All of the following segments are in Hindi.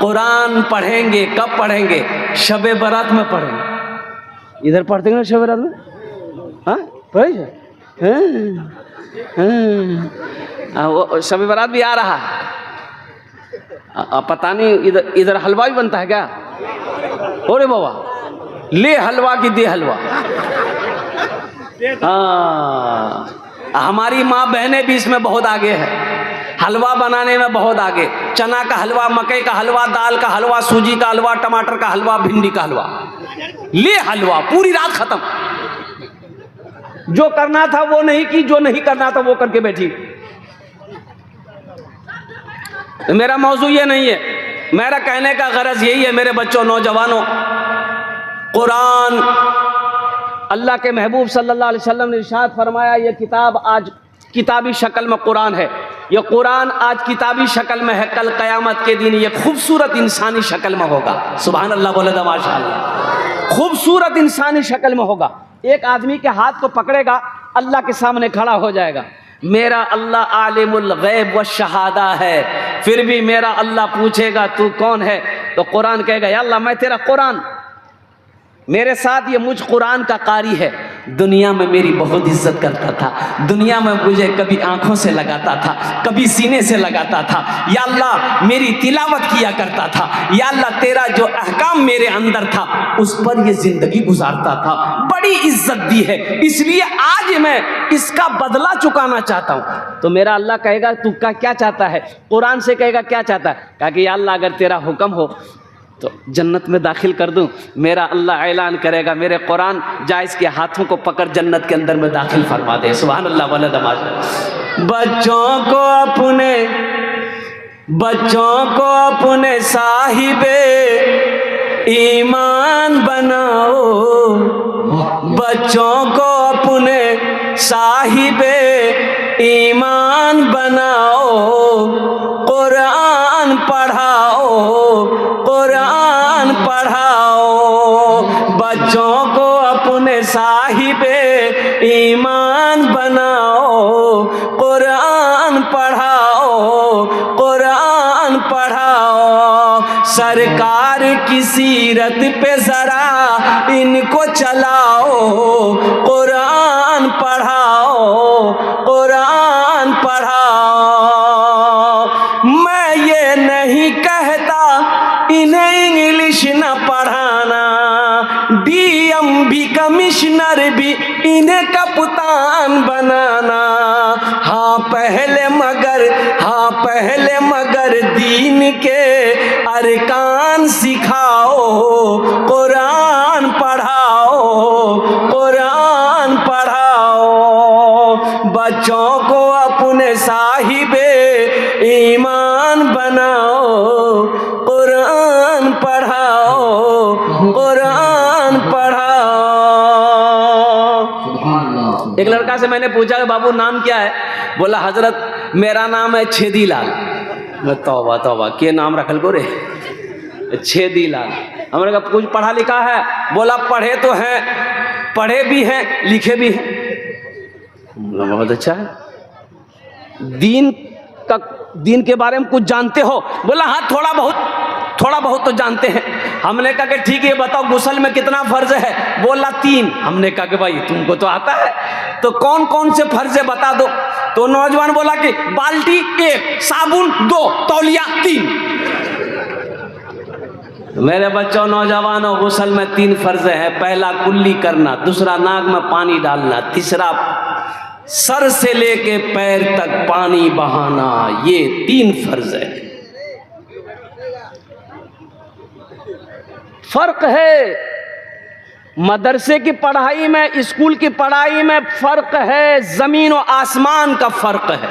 कुरान पढ़ेंगे कब पढ़ेंगे? शबे बारात में पढ़ेंगे। इधर पढ़ते हैं ना शबे बारात में? हाँ पढ़े वो शबे बारात भी आ रहा है। पता नहीं इधर इधर हलवा भी बनता है क्या? अरे बाबा ले हलवा की दे हलवा। हाँ हमारी माँ बहनें भी इसमें बहुत आगे है, हलवा बनाने में बहुत आगे। चना का हलवा, मकई का हलवा, दाल का हलवा, सूजी का हलवा, टमाटर का हलवा, भिंडी का हलवा, ले हलवा पूरी रात खत्म। जो करना था वो नहीं की, जो नहीं करना था वो करके बैठी। मेरा मौजू ये नहीं है, मेरा कहने का गरज यही है मेरे बच्चों, नौजवानों, कुरान अल्लाह के महबूब सल्लल्लाहु अलैहि वसल्लम ने इरशाद फरमाया, ये किताब आज किताबी शक्ल में कुरान है, ये कुरान आज किताबी शक्ल में है, कल क़यामत के दिन ये खूबसूरत इंसानी शक्ल में होगा। सुभान अल्लाह बोले तो माशाअल्लाह। खूबसूरत इंसानी शक्ल में होगा। एक आदमी के हाथ को पकड़ेगा, अल्लाह के सामने खड़ा हो जाएगा। मेरा अल्लाह आलिमुल गैब व शहादा है, फिर भी मेरा अल्लाह पूछेगा तू कौन है? तो कुरान कहेगा या अल्लाह मैं तेरा कुरान, मेरे साथ ये मुझ कुरान का कारी है, दुनिया में मेरी बहुत इज्जत करता था, दुनिया में मुझे कभी आंखों से लगाता था, कभी सीने से लगाता था, या अल्लाह मेरी तिलावत किया करता था, या अल्लाह तेरा जो अहकाम मेरे अंदर था उस पर ये जिंदगी गुजारता था, बड़ी इज्जत दी है, इसलिए आज मैं इसका बदला चुकाना चाहता हूँ। तो मेरा अल्लाह कहेगा तू क्या चाहता है? कुरान से कहेगा क्या चाहता है? कहा कि या अल्लाह अगर तेरा हुक्म हो तो जन्नत में दाखिल कर दूं। मेरा अल्लाह ऐलान करेगा मेरे कुरान जा इसके हाथों को पकड़ जन्नत के अंदर में दाखिल फरमा दे। सुभान अल्लाह वाला दमाज। बच्चों को अपने साहिबे ईमान बनाओ, बच्चों को अपने साहिबे ईमान बनाओ, कुरान पढ़ाओ, कुरान पढ़ाओ, बच्चों को अपने साहिबे ईमान बनाओ, कुरान पढ़ाओ, कुरान पढ़ाओ। सरकार की सीरत पे जरा इनको चलाओ, कुरान पढ़ाओ, कुरान पढ़ाओ। मैं ये नहीं कहता इन्हें इंग्लिश न पढ़ाना, डीएम भी कमिश्नर भी इन्हें कप्तान बनाना। हाँ पहले मगर दीन के अरकान सिखाओ, कुरान पढ़ाओ, कुरान पढ़ाओ। बच्चों को अपने साहिबे ईमान बनाओ, कुरान पढ़ाओ, कुरान पढ़ाओ। एक लड़का से मैंने पूछा बाबू नाम क्या है? बोला हजरत मेरा नाम है छेदीलाल। मैं तौबा तौबा के नाम रखल को रे, छेदीलाल। हमने कहा कुछ पढ़ा लिखा है? बोला पढ़े तो हैं, पढ़े भी हैं लिखे भी हैं। बहुत अच्छा है। दीन के बारे में कुछ जानते हो? बोला हाँ थोड़ा बहुत तो जानते हैं। हमने कहा कि ठीक है बताओ गुस्ल में कितना फर्ज है? बोला 3। हमने कहा कि भाई तुमको तो आता है तो कौन कौन से फर्ज है बता दो। तो नौजवान बोला कि बाल्टी 1, साबुन 2, तौलिया 3। मेरे बच्चों नौजवानों गुस्ल में 3 फर्ज है। पहला कुल्ली करना, दूसरा नाक में पानी डालना, तीसरा सर से लेके पैर तक पानी बहाना। ये 3 फर्ज है। फर्क है मदरसे की पढ़ाई में, स्कूल की पढ़ाई में फर्क है, जमीन और आसमान का फर्क है।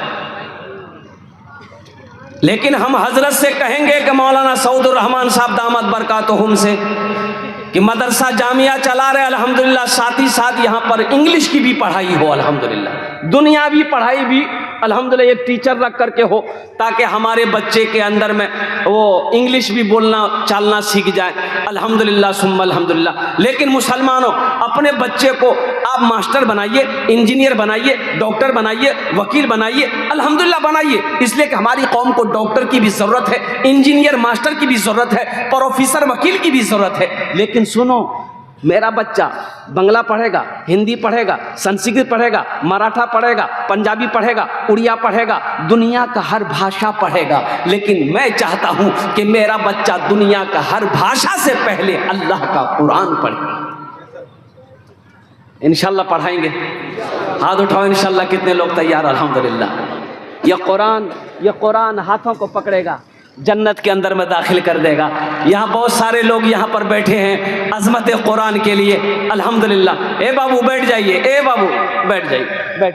लेकिन हम हजरत से कहेंगे कि मौलाना सऊदुर रहमान साहब दामत बरकातुहुम से कि मदरसा जामिया चला रहे अल्हम्दुलिल्लाह, साथ ही साथ यहाँ पर इंग्लिश की भी पढ़ाई हो अल्हम्दुलिल्लाह, दुनियावी पढ़ाई भी अल्हम्दुलिल्लाह एक टीचर रख करके हो, ताकि हमारे बच्चे के अंदर में वो इंग्लिश भी बोलना चालना सीख जाए। अल्हम्दुलिल्लाह सुम्मा अल्हम्दुलिल्लाह। लेकिन मुसलमानों, अपने बच्चे को आप मास्टर बनाइए, इंजीनियर बनाइए, डॉक्टर बनाइए, वकील बनाइए, अल्हम्दुलिल्लाह बनाइए, इसलिए कि हमारी कौम को डॉक्टर की भी ज़रूरत है, इंजीनियर मास्टर की भी ज़रूरत है, प्रोफेसर वकील की भी ज़रूरत है। लेकिन सुनो, मेरा बच्चा बंगला पढ़ेगा, हिंदी पढ़ेगा, संस्कृत पढ़ेगा, मराठा पढ़ेगा, पंजाबी पढ़ेगा, उड़िया पढ़ेगा, दुनिया का हर भाषा पढ़ेगा। लेकिन मैं चाहता हूं कि मेरा बच्चा दुनिया का हर भाषा से पहले अल्लाह का कुरान पढ़े। इंशाल्लाह पढ़ाएंगे, हाथ उठाओ इंशाल्लाह। कितने लोग तैयार? अल्हम्दुलिल्लाह। ये कुरान हाथों को पकड़ेगा, जन्नत के अंदर में दाखिल कर देगा। यहाँ बहुत सारे लोग यहाँ पर बैठे हैं अज़मत कुरान के लिए, अल्हम्दुलिल्लाह। ए बाबू बैठ जाइए, ए बाबू बैठ जाइए, बैठ।